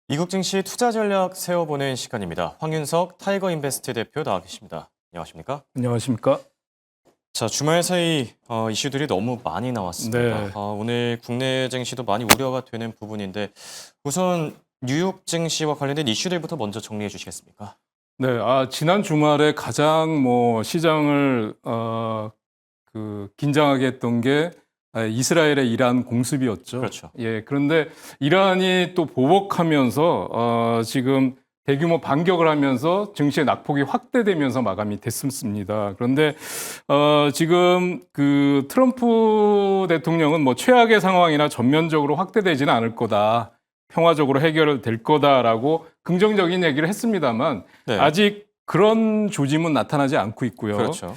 미국 증시 투자 전략 세워보는 시간입니다. 황윤석 타이거 인베스트 대표 나와 계십니다. 안녕하십니까? 안녕하십니까? 자, 주말 사이 이슈들이 너무 많이 나왔습니다. 네. 오늘 국내 증시도 많이 우려가 되는 부분인데 우선 뉴욕 증시와 관련된 이슈들부터 먼저 정리해 주시겠습니까? 네, 지난 주말에 가장 시장을 긴장하게 했던 게 이스라엘의 이란 공습이었죠. 그렇죠. 예, 그런데 이란이 또 보복하면서 지금 대규모 반격을 하면서 증시의 낙폭이 확대되면서 마감이 됐습니다. 그런데 지금 그 트럼프 대통령은 뭐 최악의 상황이나 전면적으로 확대되지는 않을 거다. 평화적으로 해결될 거다라고 긍정적인 얘기를 했습니다만 네. 아직 그런 조짐은 나타나지 않고 있고요. 그렇죠.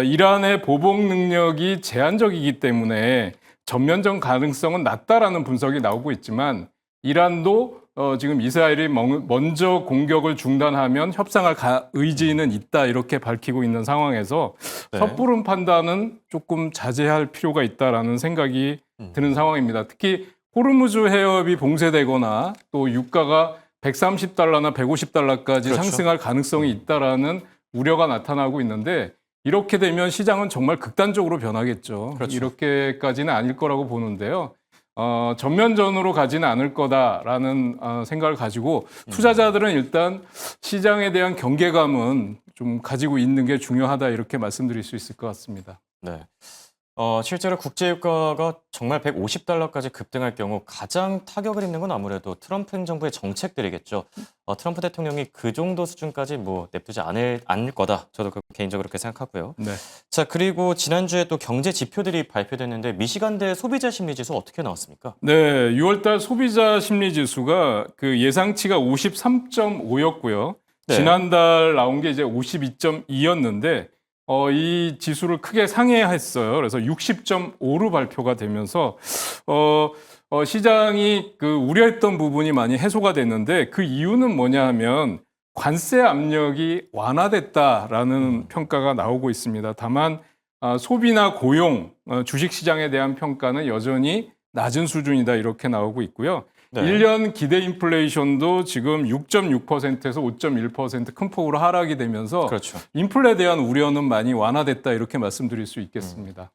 이란의 보복 능력이 제한적이기 때문에 전면적 가능성은 낮다라는 분석이 나오고 있지만 이란도 지금 이스라엘이 먼저 공격을 중단하면 협상할 의지는 있다 이렇게 밝히고 있는 상황에서 네. 섣부른 판단은 조금 자제할 필요가 있다라는 생각이 드는 상황입니다. 특히 호르무즈 해협이 봉쇄되거나 또 유가가 130달러나 150달러까지 그렇죠. 상승할 가능성이 있다라는 우려가 나타나고 있는데 이렇게 되면 시장은 정말 극단적으로 변하겠죠. 그렇죠. 이렇게까지는 아닐 거라고 보는데요. 전면전으로 가지는 않을 거다라는 생각을 가지고 투자자들은 일단 시장에 대한 경계감은 좀 가지고 있는 게 중요하다 이렇게 말씀드릴 수 있을 것 같습니다. 네. 실제로 국제유가가 정말 150달러까지 급등할 경우 가장 타격을 입는 건 아무래도 트럼프 행정부의 정책들이겠죠. 트럼프 대통령이 그 정도 수준까지 뭐 냅두지 않을 거다. 저도 개인적으로 그렇게 생각하고요. 네. 자, 그리고 지난주에 또 경제 지표들이 발표됐는데 미시간대 소비자 심리지수 어떻게 나왔습니까? 네, 6월달 소비자 심리 지수가 그 예상치가 53.5였고요. 네. 지난달 나온 게 이제 52.2였는데 이 지수를 크게 상회했어요. 그래서 60.5로 발표가 되면서 시장이 그 우려했던 부분이 많이 해소가 됐는데 그 이유는 뭐냐 하면 관세 압력이 완화됐다라는 평가가 나오고 있습니다. 다만 소비나 고용, 주식 시장에 대한 평가는 여전히 낮은 수준이다 이렇게 나오고 있고요. 네. 1년 기대 인플레이션도 지금 6.6%에서 5.1% 큰 폭으로 하락이 되면서 그렇죠. 인플레에 대한 우려는 많이 완화됐다 이렇게 말씀드릴 수 있겠습니다.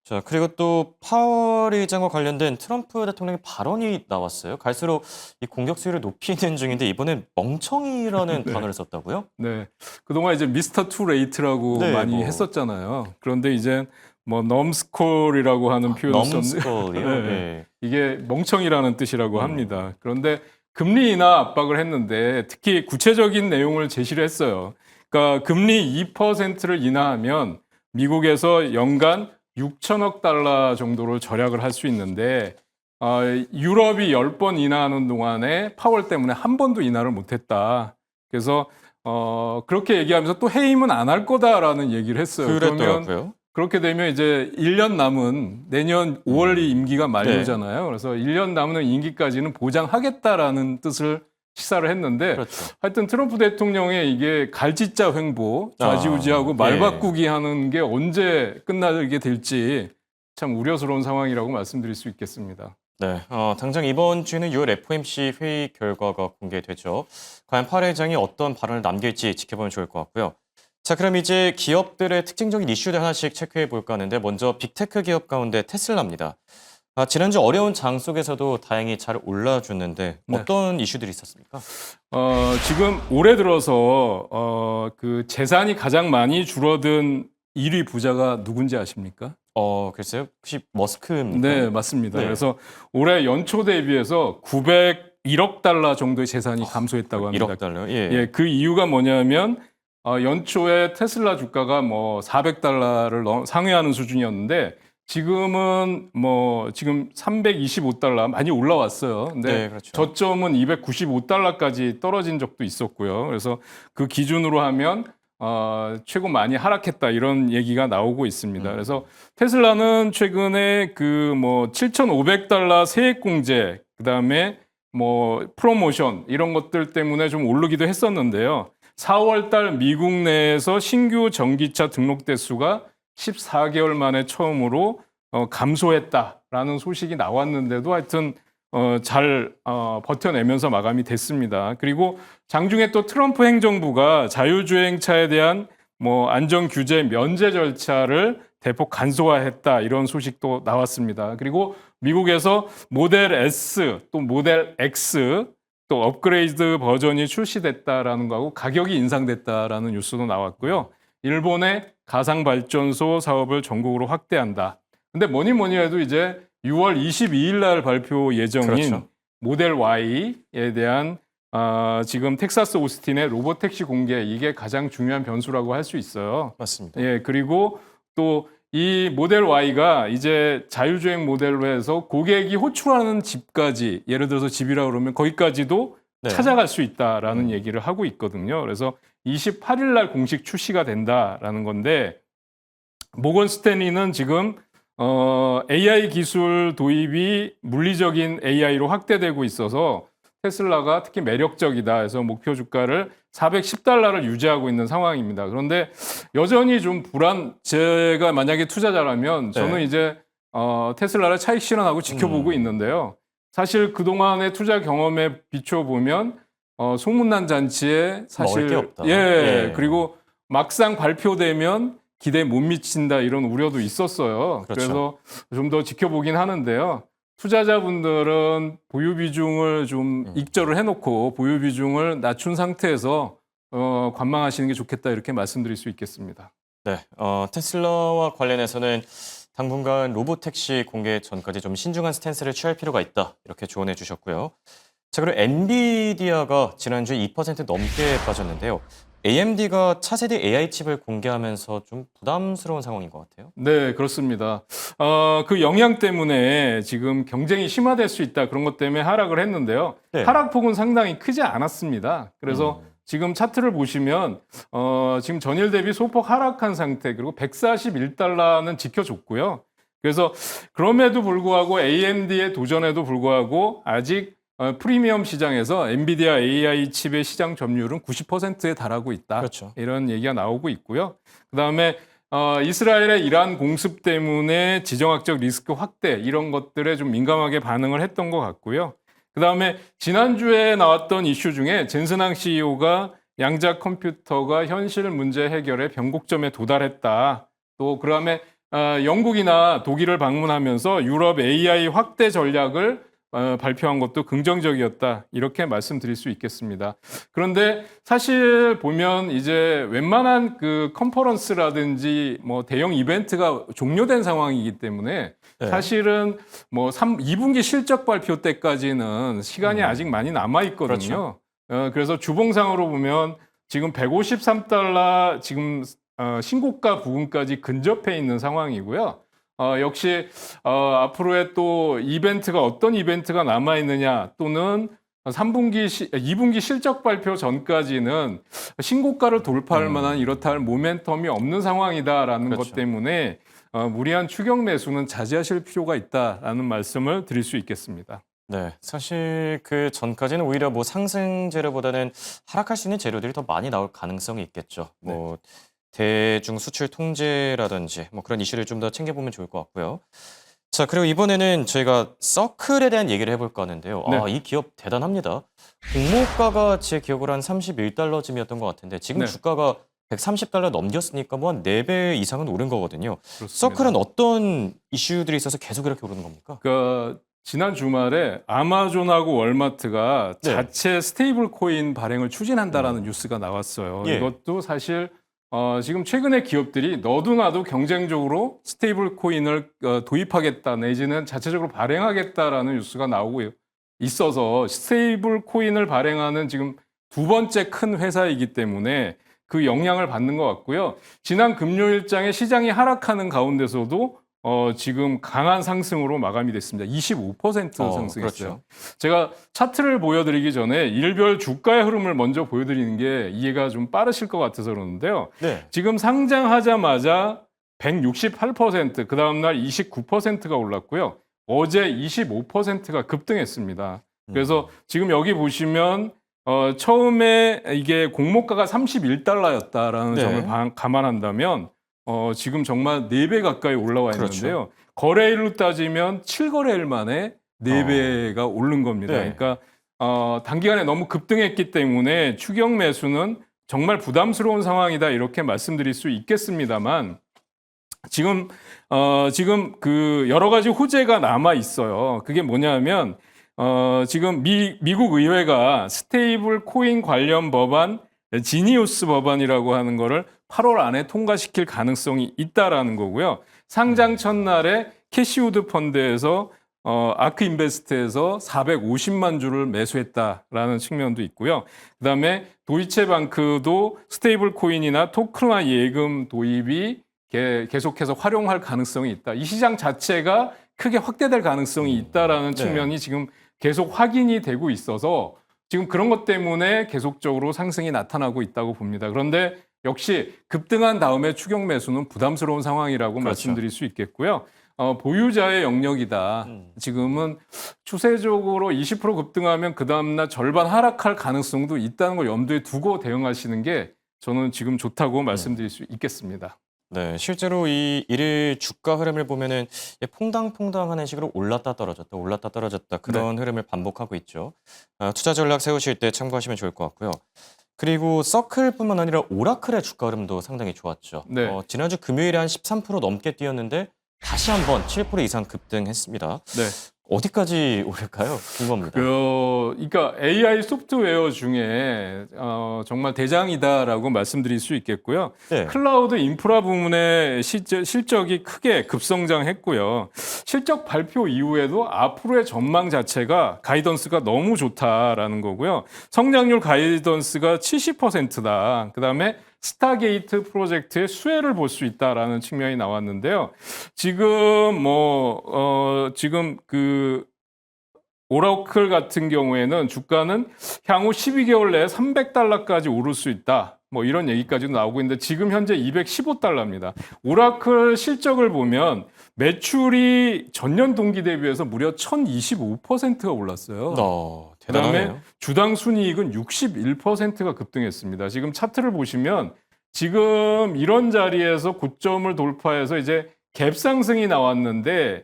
자, 그리고 또 파월 의장과 관련된 트럼프 대통령의 발언이 나왔어요. 갈수록 이 공격 수위를 높이는 중인데 이번엔 멍청이라는 네. 단어를 썼다고요? 네, 그동안 이제 미스터 투 레이트라고 네, 많이 뭐. 했었잖아요. 그런데 이제 뭐 넘스콜이라고 하는 표현을 썼는데 넘스콜이요? 네. 네. 이게 멍청이라는 뜻이라고 합니다. 그런데 금리 인하 압박을 했는데 특히 구체적인 내용을 제시를 했어요. 그러니까 금리 2%를 인하하면 미국에서 연간 6천억 달러 정도를 절약을 할 수 있는데 유럽이 10번 인하하는 동안에 파월 때문에 한 번도 인하를 못했다. 그래서 그렇게 얘기하면서 또 해임은 안 할 거다라는 얘기를 했어요. 그러면 그랬더라고요. 그렇게 되면 이제 1년 남은 내년 5월이 임기가 만료잖아요. 그래서 1년 남은 임기까지는 보장하겠다라는 뜻을 시사를 했는데 그렇죠. 하여튼 트럼프 대통령의 이게 갈짓자 횡보, 좌지우지하고 말 예. 바꾸기 하는 게 언제 끝나게 될지 참 우려스러운 상황이라고 말씀드릴 수 있겠습니다. 네, 당장 이번 주에는 6월 FOMC 회의 결과가 공개되죠. 과연 파월 회장이 어떤 발언을 남길지 지켜보면 좋을 것 같고요. 자, 그럼 이제 기업들의 특징적인 이슈들 하나씩 체크해 볼까 하는데 먼저 빅테크 기업 가운데 테슬라입니다. 지난주 어려운 장 속에서도 다행히 잘 올라줬는데 네. 어떤 이슈들이 있었습니까? 지금 올해 들어서 그 재산이 가장 많이 줄어든 1위 부자가 누군지 아십니까? 글쎄요. 혹시 머스크입니까? 네, 맞습니다. 네. 그래서 올해 연초 대비해서 901억 달러 정도의 재산이 감소했다고 합니다. 1억 달러요? 예. 예, 그 이유가 뭐냐면 연초에 테슬라 주가가 뭐 400달러를 상회하는 수준이었는데 지금은 지금 325달러 많이 올라왔어요. 근데 네, 그렇죠. 저점은 295달러까지 떨어진 적도 있었고요. 그래서 그 기준으로 하면 최고 많이 하락했다 이런 얘기가 나오고 있습니다. 그래서 테슬라는 최근에 그 7,500달러 세액공제 그다음에 프로모션 이런 것들 때문에 좀 오르기도 했었는데요. 4월 달 미국 내에서 신규 전기차 등록 대수가 14개월 만에 처음으로 감소했다라는 소식이 나왔는데도 하여튼 잘 버텨내면서 마감이 됐습니다. 그리고 장중에 또 트럼프 행정부가 자율주행차에 대한 뭐 안전 규제 면제 절차를 대폭 간소화했다 이런 소식도 나왔습니다. 그리고 미국에서 모델 S 또 모델 X 또 업그레이드 버전이 출시됐다라는 거하고 가격이 인상됐다라는 뉴스도 나왔고요. 일본의 가상 발전소 사업을 전국으로 확대한다. 근데 뭐니 해도 이제 6월 22일 날 발표 예정인 그렇죠. 모델 Y에 대한 지금 텍사스 오스틴의 로보택시 공개 이게 가장 중요한 변수라고 할 수 있어요. 맞습니다. 예, 그리고 또 이 모델 Y가 이제 자율주행 모델로 해서 고객이 호출하는 집까지 예를 들어서 집이라 그러면 거기까지도 네. 찾아갈 수 있다라는 얘기를 하고 있거든요. 그래서 28일 날 공식 출시가 된다라는 건데 모건 스탠리는 지금 AI 기술 도입이 물리적인 AI로 확대되고 있어서 테슬라가 특히 매력적이다 해서 목표 주가를 410달러를 유지하고 있는 상황입니다. 그런데 여전히 좀 제가 만약에 투자자라면 저는 네. 이제 테슬라를 차익 실현하고 지켜보고 있는데요. 사실 그동안의 투자 경험에 비춰보면 소문난 잔치에 사실 먹을 게 없다. 예, 예. 그리고 막상 발표되면 기대에 못 미친다 이런 우려도 있었어요. 그렇죠. 그래서 좀 더 지켜보긴 하는데요. 투자자분들은 보유 비중을 좀 익절을 해놓고 보유 비중을 낮춘 상태에서 관망하시는 게 좋겠다 이렇게 말씀드릴 수 있겠습니다. 네, 테슬라와 관련해서는 당분간 로보택시 공개 전까지 좀 신중한 스탠스를 취할 필요가 있다. 이렇게 조언해 주셨고요. 자, 그리고 엔비디아가 지난주에 2% 넘게 빠졌는데요. AMD가 차세대 AI 칩을 공개하면서 좀 부담스러운 상황인 것 같아요. 네, 그렇습니다. 그 영향 때문에 지금 경쟁이 심화될 수 있다. 그런 것 때문에 하락을 했는데요. 네. 하락폭은 상당히 크지 않았습니다. 그래서 지금 차트를 보시면 지금 전일 대비 소폭 하락한 상태 그리고 141달러는 지켜줬고요. 그래서 그럼에도 불구하고 AMD의 도전에도 불구하고 아직 프리미엄 시장에서 엔비디아 AI 칩의 시장 점유율은 90%에 달하고 있다. 그렇죠. 이런 얘기가 나오고 있고요. 그다음에 이스라엘의 이란 공습 때문에 지정학적 리스크 확대 이런 것들에 좀 민감하게 반응을 했던 것 같고요. 그다음에 지난주에 나왔던 이슈 중에 젠슨항 CEO가 양자 컴퓨터가 현실 문제 해결의 변곡점에 도달했다. 또 그다음에 영국이나 독일을 방문하면서 유럽 AI 확대 전략을 발표한 것도 긍정적이었다. 이렇게 말씀드릴 수 있겠습니다. 그런데 사실 보면 이제 웬만한 그 컨퍼런스라든지 뭐 대형 이벤트가 종료된 상황이기 때문에 네. 사실은 뭐 2분기 실적 발표 때까지는 시간이 아직 많이 남아 있거든요. 그래서 주봉상으로 보면 지금 153달러 지금 신고가 부근까지 근접해 있는 상황이고요. 역시 앞으로의 또 이벤트가 어떤 이벤트가 남아 있느냐 또는 2분기 실적 발표 전까지는 신고가를 돌파할 만한 이렇다 할 모멘텀이 없는 상황이다라는 그렇죠. 것 때문에 무리한 추격 매수는 자제하실 필요가 있다라는 말씀을 드릴 수 있겠습니다. 네, 사실 그 전까지는 오히려 뭐 상승 재료보다는 하락할 수 있는 재료들이 더 많이 나올 가능성이 있겠죠. 뭐 대중 수출 통제라든지 뭐 그런 이슈를 좀 더 챙겨보면 좋을 것 같고요. 자, 그리고 이번에는 저희가 서클에 대한 얘기를 해볼까 하는데요. 네. 이 기업 대단합니다. 공모가가 제 기억으로 한 31달러쯤이었던 것 같은데 지금 네. 주가가 130달러 넘겼으니까 뭐 한 4배 이상은 오른 거거든요. 그렇습니다. 서클은 어떤 이슈들이 있어서 계속 이렇게 오르는 겁니까? 지난 주말에 아마존하고 월마트가 네. 자체 스테이블 코인 발행을 추진한다라는 뉴스가 나왔어요. 예. 이것도 사실 지금 최근에 기업들이 너도나도 경쟁적으로 스테이블 코인을 도입하겠다 내지는 자체적으로 발행하겠다라는 뉴스가 나오고 있어서 스테이블 코인을 발행하는 지금 두 번째 큰 회사이기 때문에 그 영향을 받는 것 같고요. 지난 금요일장에 시장이 하락하는 가운데서도 지금 강한 상승으로 마감이 됐습니다. 25% 상승했어요. 그렇죠. 제가 차트를 보여드리기 전에 일별 주가의 흐름을 먼저 보여드리는 게 이해가 좀 빠르실 것 같아서 그러는데요. 네. 지금 상장하자마자 168%, 그 다음날 29%가 올랐고요. 어제 25%가 급등했습니다. 그래서 지금 여기 보시면 처음에 이게 공모가가 31달러였다라는 네. 점을 감안한다면 지금 정말 4배 가까이 올라와 그렇죠. 있는데요. 거래일로 따지면 7거래일 만에 4배가 오른 겁니다. 네. 그러니까 단기간에 너무 급등했기 때문에 추격 매수는 정말 부담스러운 상황이다 이렇게 말씀드릴 수 있겠습니다만 지금 그 여러 가지 호재가 남아 있어요. 그게 뭐냐면 지금 미국 의회가 스테이블 코인 관련 법안 지니우스 법안이라고 하는 거를 8월 안에 통과시킬 가능성이 있다라는 거고요. 상장 첫날에 캐시우드 펀드에서 아크 인베스트에서 450만 주를 매수했다라는 측면도 있고요. 그다음에 도이체방크도 스테이블 코인이나 토큰화 예금 도입이 계속해서 활용할 가능성이 있다. 이 시장 자체가 크게 확대될 가능성이 있다라는 네. 측면이 지금 계속 확인이 되고 있어서 지금 그런 것 때문에 계속적으로 상승이 나타나고 있다고 봅니다. 그런데 역시 급등한 다음에 추격 매수는 부담스러운 상황이라고 그렇죠. 말씀드릴 수 있겠고요. 보유자의 영역이다. 지금은 추세적으로 20% 급등하면 그 다음날 절반 하락할 가능성도 있다는 걸 염두에 두고 대응하시는 게 저는 지금 좋다고 말씀드릴 수 있겠습니다. 네, 실제로 이 일일 주가 흐름을 보면은 퐁당퐁당하는 식으로 올랐다 떨어졌다 그런 흐름을 반복하고 있죠. 투자 전략 세우실 때 참고하시면 좋을 것 같고요. 그리고 서클뿐만 아니라 오라클의 주가 흐름도 상당히 좋았죠. 네. 지난주 금요일에 한 13% 넘게 뛰었는데 다시 한번 7% 이상 급등했습니다. 네. 어디까지 오를까요? 궁금합니다. 그러니까 AI 소프트웨어 중에 정말 대장이다라고 말씀드릴 수 있겠고요. 네. 클라우드 인프라 부문의 실적이 크게 급성장했고요. 실적 발표 이후에도 앞으로의 전망 자체가 가이던스가 너무 좋다라는 거고요. 성장률 가이던스가 70%다. 그다음에 스타게이트 프로젝트의 수혜를 볼 수 있다라는 측면이 나왔는데요. 지금 지금 그 오라클 같은 경우에는 주가는 향후 12개월 내에 $300까지 오를 수 있다. 이런 얘기까지도 나오고 있는데 지금 현재 $215입니다. 오라클 실적을 보면 매출이 전년 동기 대비해서 무려 1025%가 올랐어요. 그다음에 대단하네요. 주당 순이익은 61%가 급등했습니다. 지금 차트를 보시면 지금 이런 자리에서 고점을 돌파해서 이제 갭 상승이 나왔는데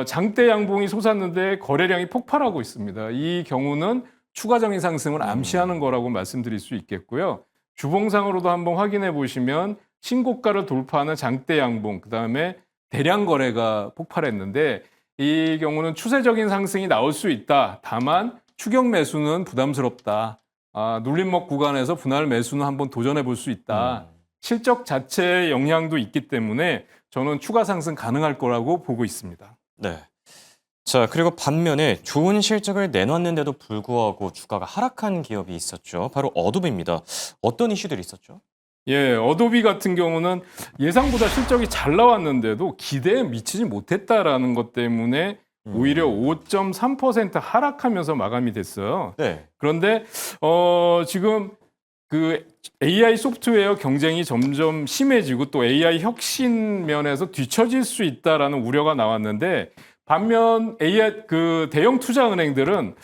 장대 양봉이 솟았는데 거래량이 폭발하고 있습니다. 이 경우는 추가적인 상승을 암시하는 거라고 말씀드릴 수 있겠고요. 주봉상으로도 한번 확인해 보시면 신고가를 돌파하는 장대 양봉, 그다음에 대량 거래가 폭발했는데 이 경우는 추세적인 상승이 나올 수 있다. 다만 추격 매수는 부담스럽다. 눌림목 구간에서 분할 매수는 한번 도전해 볼 수 있다. 실적 자체의 영향도 있기 때문에 저는 추가 상승 가능할 거라고 보고 있습니다. 네. 자, 그리고 반면에 좋은 실적을 내놨는데도 불구하고 주가가 하락한 기업이 있었죠. 바로 어도비입니다. 어떤 이슈들이 있었죠? 예, 어도비 같은 경우는 예상보다 실적이 잘 나왔는데도 기대에 미치지 못했다라는 것 때문에 오히려 5.3% 하락하면서 마감이 됐어요. 네. 그런데 지금 그 AI 소프트웨어 경쟁이 점점 심해지고 또 AI 혁신 면에서 뒤처질 수 있다라는 우려가 나왔는데 반면 AI 그 대형 투자 은행들은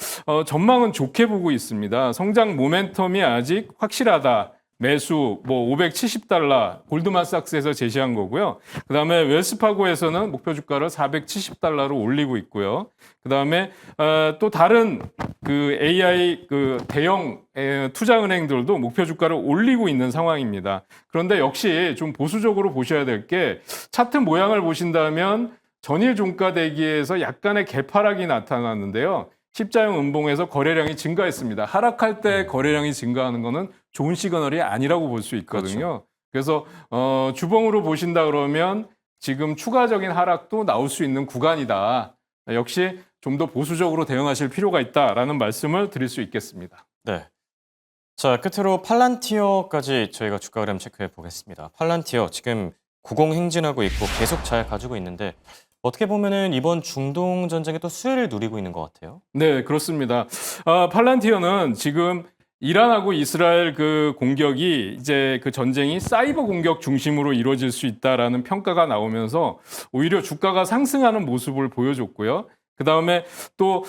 전망은 좋게 보고 있습니다. 성장 모멘텀이 아직 확실하다. 매수 $570 골드만삭스에서 제시한 거고요. 그다음에 웰스파고에서는 목표 주가를 $470로 올리고 있고요. 그다음에 또 다른 그 AI 그 대형 투자 은행들도 목표 주가를 올리고 있는 상황입니다. 그런데 역시 좀 보수적으로 보셔야 될 게 차트 모양을 보신다면 전일 종가 대기에서 약간의 개파락이 나타났는데요. 십자형 음봉에서 거래량이 증가했습니다. 하락할 때 거래량이 증가하는 것은 좋은 시그널이 아니라고 볼 수 있거든요. 그래서 주봉으로 보신다 그러면 지금 추가적인 하락도 나올 수 있는 구간이다. 역시 좀 더 보수적으로 대응하실 필요가 있다라는 말씀을 드릴 수 있겠습니다. 네. 자, 끝으로 팔란티어까지 저희가 주가 흐름 체크해 보겠습니다. 팔란티어 지금 고공행진하고 있고 계속 잘 가지고 있는데 어떻게 보면은 이번 중동 전쟁에 또 수혜를 누리고 있는 것 같아요. 네, 그렇습니다. 팔란티어는 지금 이란하고 이스라엘 그 공격이 이제 그 전쟁이 사이버 공격 중심으로 이루어질 수 있다라는 평가가 나오면서 오히려 주가가 상승하는 모습을 보여줬고요. 그 다음에 또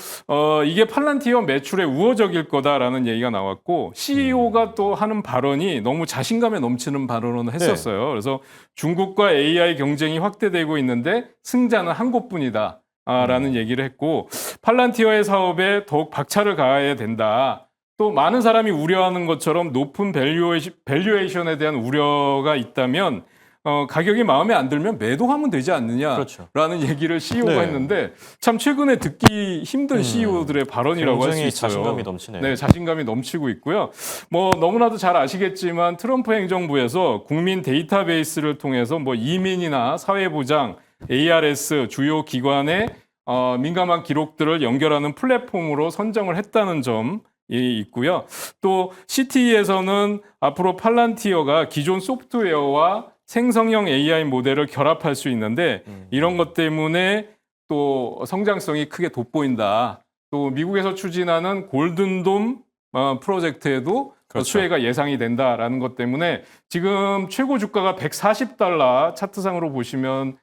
이게 팔란티어 매출에 우호적일 거다라는 얘기가 나왔고 CEO가 또 하는 발언이 너무 자신감에 넘치는 발언을 했었어요. 그래서 중국과 AI 경쟁이 확대되고 있는데 승자는 한 곳뿐이다. 라는 얘기를 했고 팔란티어의 사업에 더욱 박차를 가해야 된다. 또 많은 사람이 우려하는 것처럼 높은 밸류에이션에 대한 우려가 있다면 가격이 마음에 안 들면 매도하면 되지 않느냐라는 그렇죠. 얘기를 CEO가 네. 했는데 참 최근에 듣기 힘든 CEO들의 발언이라고 할 수 굉장히 있어요. 자신감이 넘치네요. 네, 자신감이 넘치고 있고요. 뭐 너무나도 잘 아시겠지만 트럼프 행정부에서 국민 데이터베이스를 통해서 뭐 이민이나 사회보장, ARS 주요 기관의 민감한 기록들을 연결하는 플랫폼으로 선정을 했다는 점이 있고요. 또 CTE에서는 앞으로 팔란티어가 기존 소프트웨어와 생성형 AI 모델을 결합할 수 있는데 이런 것 때문에 또 성장성이 크게 돋보인다. 또 미국에서 추진하는 골든돔 프로젝트에도 그렇죠. 수혜가 예상이 된다라는 것 때문에 지금 최고 주가가 $140 차트상으로 보시면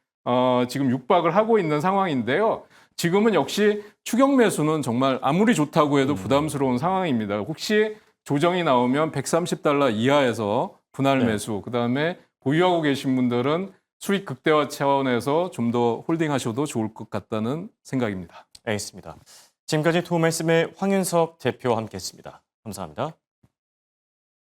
지금 육박을 하고 있는 상황인데요. 지금은 역시 추격 매수는 정말 아무리 좋다고 해도 부담스러운 상황입니다. 혹시 조정이 나오면 $130 이하에서 분할 매수, 그다음에 보유하고 계신 분들은 수익 극대화 차원에서 좀 더 홀딩하셔도 좋을 것 같다는 생각입니다. 알겠습니다. 지금까지 도움 말씀의 황윤석 대표와 함께했습니다. 감사합니다.